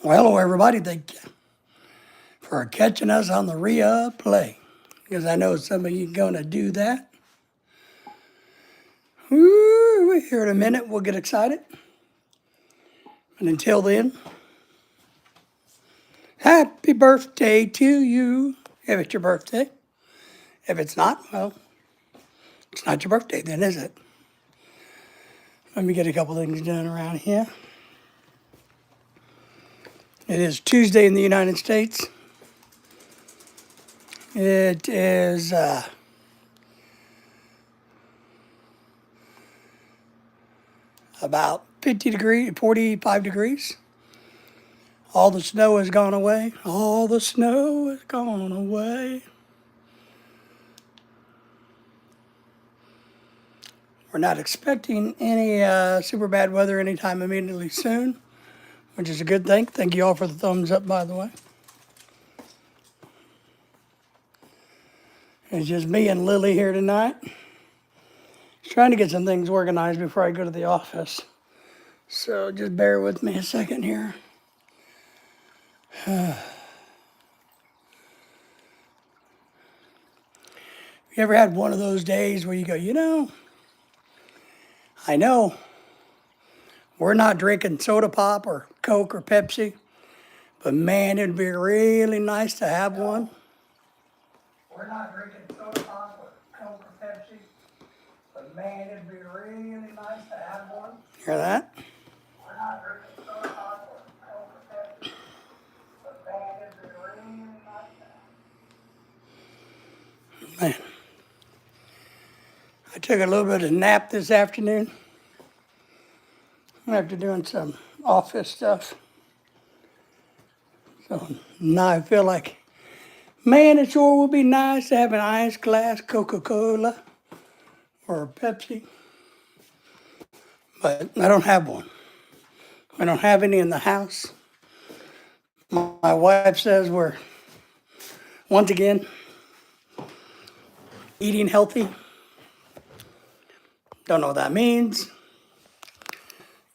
Well, hello, everybody. Thank you for catching us on the replay because I know some of you going to do that. Woo, here in a minute, we'll get excited. And until then, happy birthday to you if it's your birthday. If it's not, well, it's not your birthday then, is it? Let me get a couple things done around here. It is Tuesday in the United States. It is about 50 degrees, 45 degrees. All the snow has gone away. All the snow has gone away. We're not expecting any super bad weather anytime immediately soon, which is a good thing. Thank you all for the thumbs up, by the way. It's just me and Lily here tonight. Just trying to get some things organized before I go to the office. So just bear with me a second here. You ever had one of those days where you go, I know we're not drinking soda pop or Coke or Pepsi, but man, it'd be really nice to have one. We're not drinking soda pop or Coke or Pepsi, but man, it'd be really nice to have one. Hear that? We're not drinking soda pop or Coke or Pepsi, but man, it'd be really nice to have one. Man. I took a little bit of a nap this afternoon after doing some office stuff. So now I feel like, man, it sure would be nice to have an ice glass Coca-Cola or Pepsi. But I don't have one. I don't have any in the house. My wife says we're, once again, eating healthy. Don't know what that means.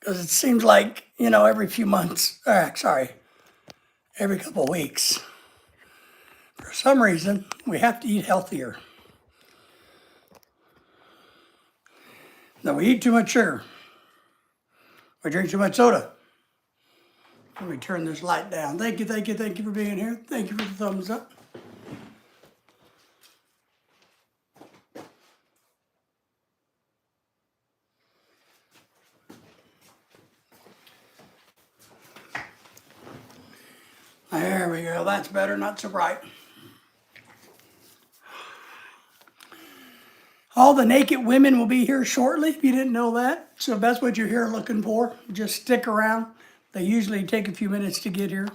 Because it seems like, every few months, every couple of weeks, for some reason, we have to eat healthier. No, we eat too much sugar. We drink too much soda. Let me turn this light down. Thank you for being here. Thank you for the thumbs up. There we go. That's better, not so bright. All the naked women will be here shortly, if you didn't know that. So if that's what you're here looking for, just stick around. They usually take a few minutes to get here.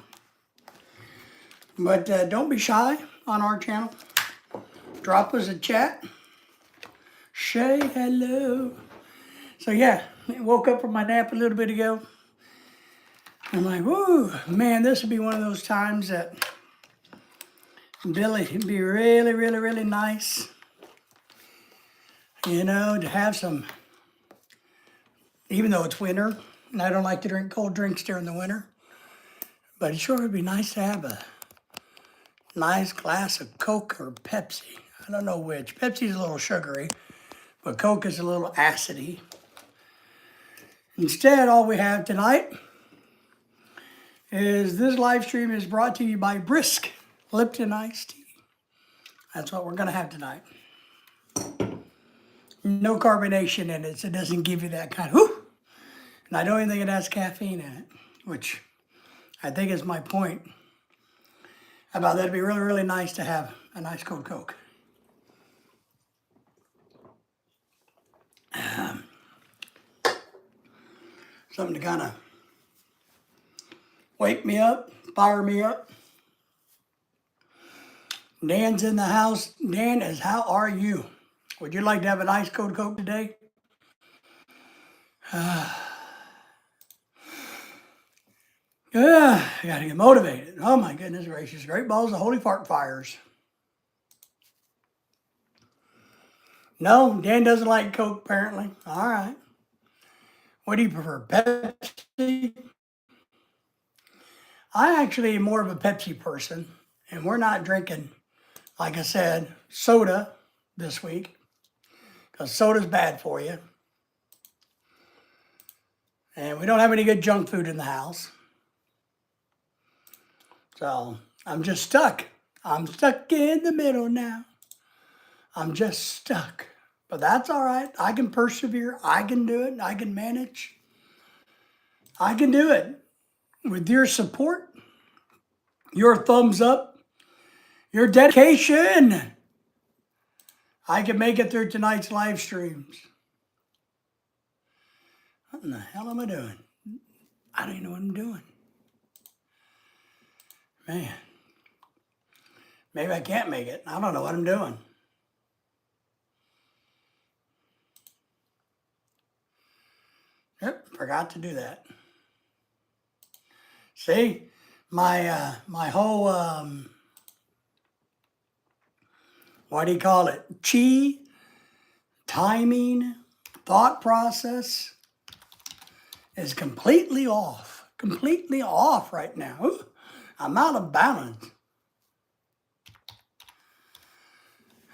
But don't be shy on our channel. Drop us a chat. Say hello. So yeah, I woke up from my nap a little bit ago. I'm like, whoo, man, this would be one of those times that it'd be really nice, to have some, even though it's winter, and I don't like to drink cold drinks during the winter, but it sure would be nice to have a nice glass of Coke or Pepsi. I don't know which. Pepsi's a little sugary, but Coke is a little acidy. Instead, all we have tonight is this live stream is brought to you by Brisk Lipton Iced Tea. That's what we're going to have tonight. No carbonation in it, so it doesn't give you that kind of whoo. And I don't even think it has caffeine in it, which I think is my point about that. It'd be really nice to have a nice cold Coke. Something to kind of wake me up, fire me up. Dan's in the house. Dan is, how are you? Would you like to have an ice cold Coke today? I gotta get motivated. Oh my goodness gracious. Great balls of holy fart fires. No, Dan doesn't like Coke apparently. All right. What do you prefer, Pepsi? I actually am more of a Pepsi person, and we're not drinking, like I said, soda this week, because soda's bad for you. And we don't have any good junk food in the house. So I'm just stuck. I'm stuck in the middle now. I'm just stuck. But that's all right. I can persevere. I can do it. I can manage. I can do it. With your support, your thumbs up, your dedication, I can make it through tonight's live streams. What in the hell am I doing? I don't even know what I'm doing. Man. Maybe I can't make it. I don't know what I'm doing. Yep, forgot to do that. See, my whole what do you call it? Chi, timing, thought process is completely off. Completely off right now. Ooh, I'm out of balance.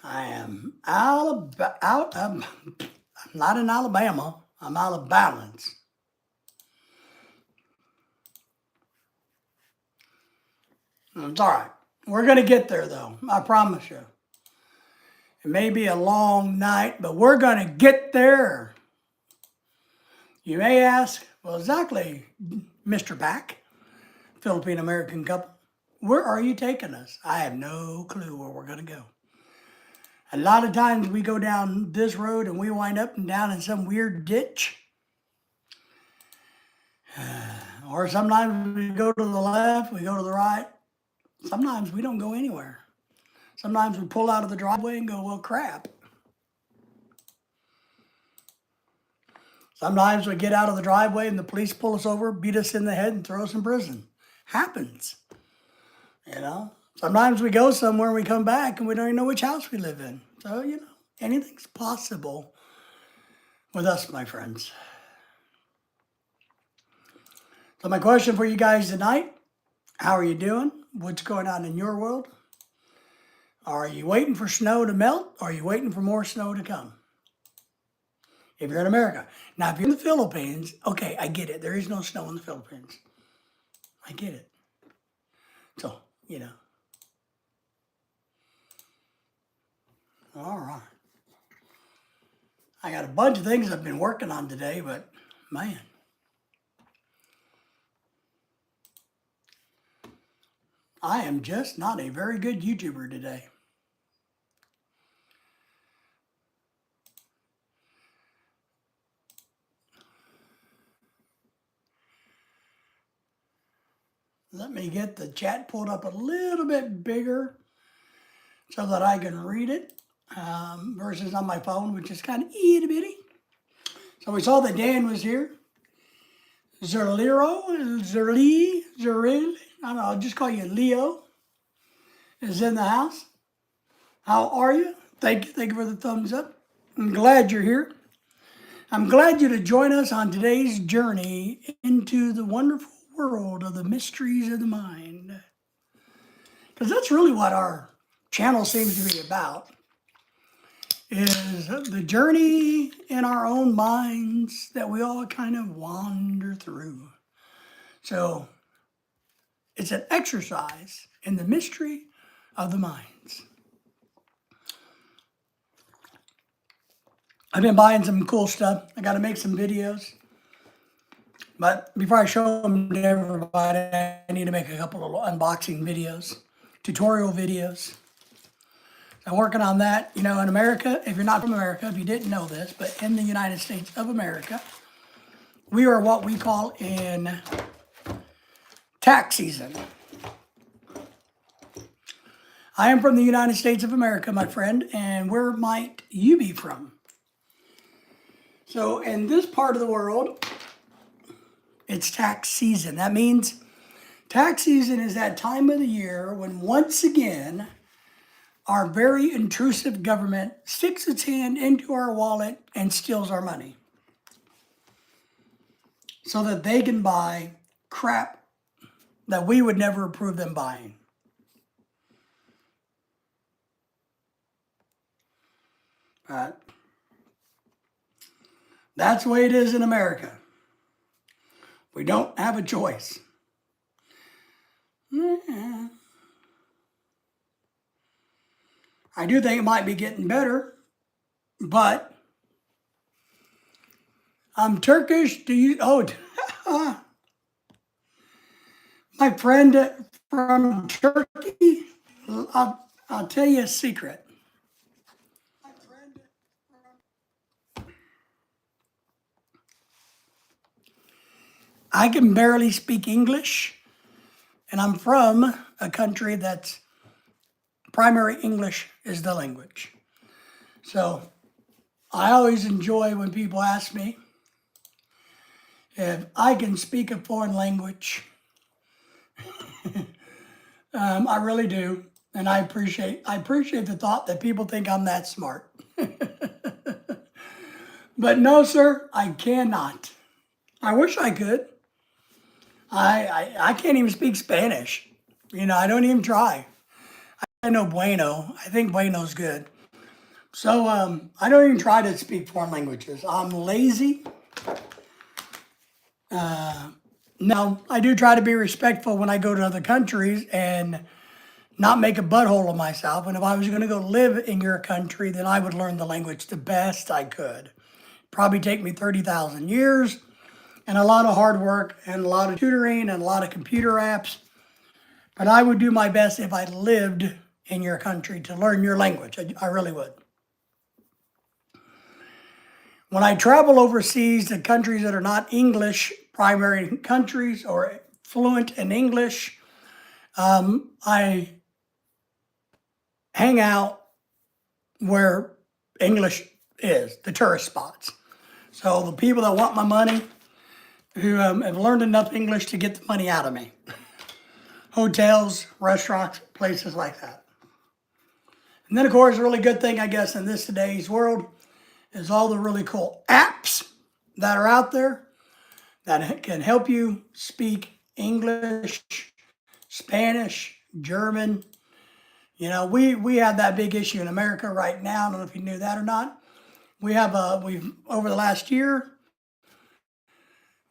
I am I'm not in Alabama. I'm out of balance. It's all right. We're going to get there, though. I promise you. It may be a long night, but we're going to get there. You may ask, well, exactly, Mr. Back, Philippine American couple, where are you taking us? I have no clue where we're going to go. A lot of times we go down this road and we wind up and down in some weird ditch. Or sometimes we go to the left, we go to the right. Sometimes we don't go anywhere. Sometimes we pull out of the driveway and go, well, crap. Sometimes we get out of the driveway and the police pull us over, beat us in the head, and throw us in prison. Happens. You know? Sometimes we go somewhere and we come back and we don't even know which house we live in. So, you know, anything's possible with us, my friends. So my question for you guys tonight, how are you doing? What's going on in your world? Are you waiting for snow to melt? Or are you waiting for more snow to come? If you're in America. Now, if you're in the Philippines, okay, I get it. There is no snow in the Philippines. I get it. So, you know. All right. I got a bunch of things I've been working on today, but man. I am just not a very good YouTuber today. Let me get the chat pulled up a little bit bigger so that I can read it versus on my phone, which is kind of itty bitty. So we saw that Dan was here. Zerliro, Zeril, I don't know, I'll just call you Leo, is in the house. How are you? Thank you for the thumbs up. I'm glad you're here. I'm glad you to join us on today's journey into the wonderful world of the mysteries of the mind. Because that's really what our channel seems to be about, is the journey in our own minds that we all kind of wander through. So it's an exercise in the mystery of the minds. I've been buying some cool stuff. I got to make some videos. But before I show them to everybody, I need to make a couple of unboxing videos, tutorial videos. I'm working on that. You know, in America, if you're not from America, if you didn't know this, but in the United States of America, we are what we call in tax season. I am from the United States of America, my friend, and where might you be from? So in this part of the world, it's tax season. That means tax season is that time of the year when once again, our very intrusive government sticks its hand into our wallet and steals our money so that they can buy crap that we would never approve them buying. That's the way it is in America. We don't have a choice. I do think it might be getting better, but I'm Turkish. Do you? Oh, my friend from Turkey, I'll tell you a secret. I can barely speak English, and I'm from a country that's primary English is the language. So I always enjoy when people ask me if I can speak a foreign language. I really do, and I appreciate the thought that people think I'm that smart. But no, sir, I cannot. I wish I could. I can't even speak Spanish. I don't even try. I know bueno. I think bueno's good. So I don't even try to speak foreign languages. I'm lazy. No, I do try to be respectful when I go to other countries and not make a butthole of myself. And if I was going to go live in your country, then I would learn the language the best I could. Probably take me 30,000 years and a lot of hard work and a lot of tutoring and a lot of computer apps. But I would do my best if I lived in your country to learn your language. I really would. When I travel overseas to countries that are not English primary countries or fluent in English, I hang out where English is, the tourist spots. So the people that want my money, who have learned enough English to get the money out of me. Hotels, restaurants, places like that. And then, of course, a really good thing, I guess, in this today's world is all the really cool apps that are out there that can help you speak English, Spanish, German. We have that big issue in America right now. I don't know if you knew that or not. We've over the last year,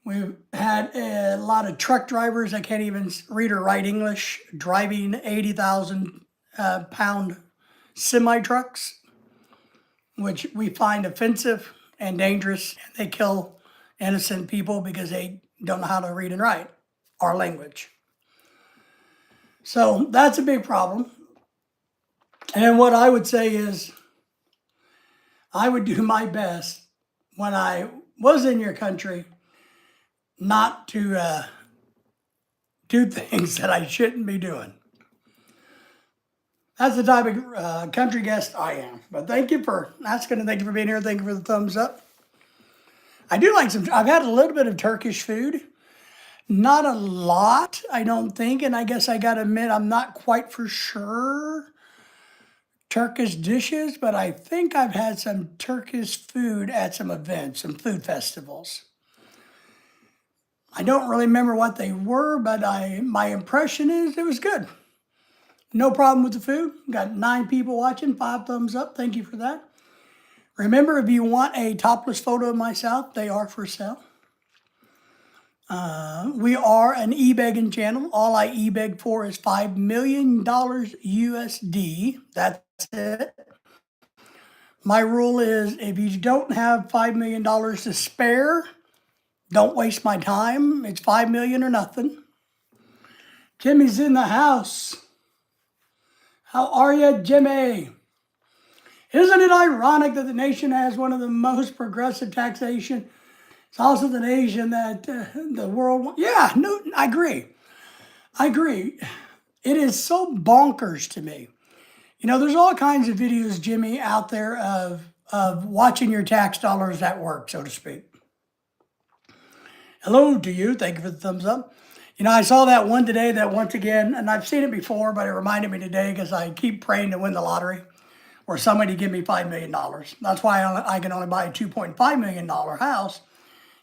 we've had a lot of truck drivers that can't even read or write English, driving 80,000 pound semi trucks, which we find offensive and dangerous. And they kill innocent people because they don't know how to read and write our language. So that's a big problem. And what I would say is, I would do my best when I was in your country not to do things that I shouldn't be doing. That's the type of country guest I am. But thank you for asking, and thank you for being here. Thank you for the thumbs up. I do like I've had a little bit of Turkish food. Not a lot, I don't think. And I guess I got to admit, I'm not quite for sure Turkish dishes, but I think I've had some Turkish food at some events, some food festivals. I don't really remember what they were, but my impression is it was good. No problem with the food. Got 9 people watching, 5 thumbs up. Thank you for that. Remember, if you want a topless photo of myself, they are for sale. We are an e-begging channel. All I e-beg for is $5 million USD. That's it. My rule is if you don't have $5 million to spare, don't waste my time. It's $5 million or nothing. Jimmy's in the house. How are you, Jimmy? Isn't it ironic that the nation has one of the most progressive taxation? It's also the nation that the world... Yeah, no, I agree. It is so bonkers to me. There's all kinds of videos, Jimmy, out there of watching your tax dollars at work, so to speak. Hello to you. Thank you for the thumbs up. I saw that one today that once again, and I've seen it before, but it reminded me today because I keep praying to win the lottery or somebody give me $5 million. That's why I can only buy a $2.5 million house.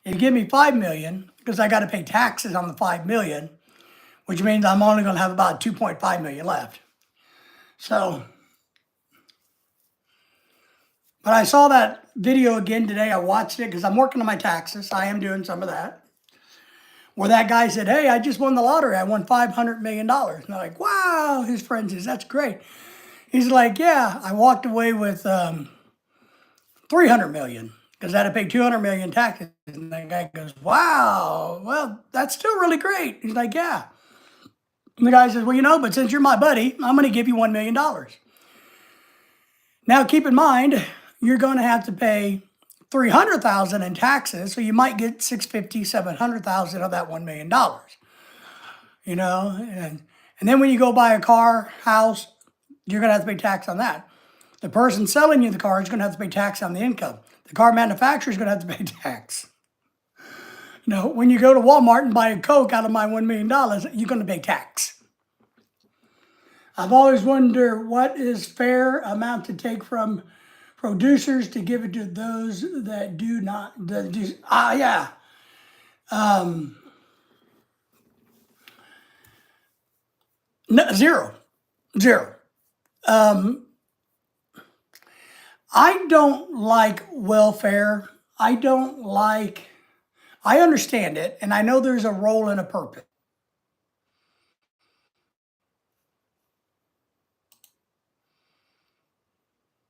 If you give me $5 million, because I got to pay taxes on the $5 million, which means I'm only going to have about 2.5 million left. So, but I saw that video again today. I watched it because I'm working on my taxes. I am doing some of that. Where that guy said, hey, I just won the lottery. I won $500 million. And I'm like, wow, his friend says, that's great. He's like, yeah, I walked away with 300 million because I had to pay 200 million taxes. And the guy goes, wow, well, that's still really great. He's like, yeah. And the guy says, well, you know, but since you're my buddy, I'm going to give you $1 million. Now, keep in mind, you're going to have to pay 300,000 in taxes, so you might get 650, 700,000 of that $1 million. You know, and then when you go buy a car, house, you're going to have to pay tax on that. The person selling you the car is going to have to pay tax on the income. The car manufacturer is going to have to pay tax. You know, when you go to Walmart and buy a Coke out of my $1 million, you're going to pay tax. I've always wondered what is fair amount to take from producers to give it to those that do not. Yeah. No, zero. I don't like welfare. I understand it, and I know there's a role and a purpose.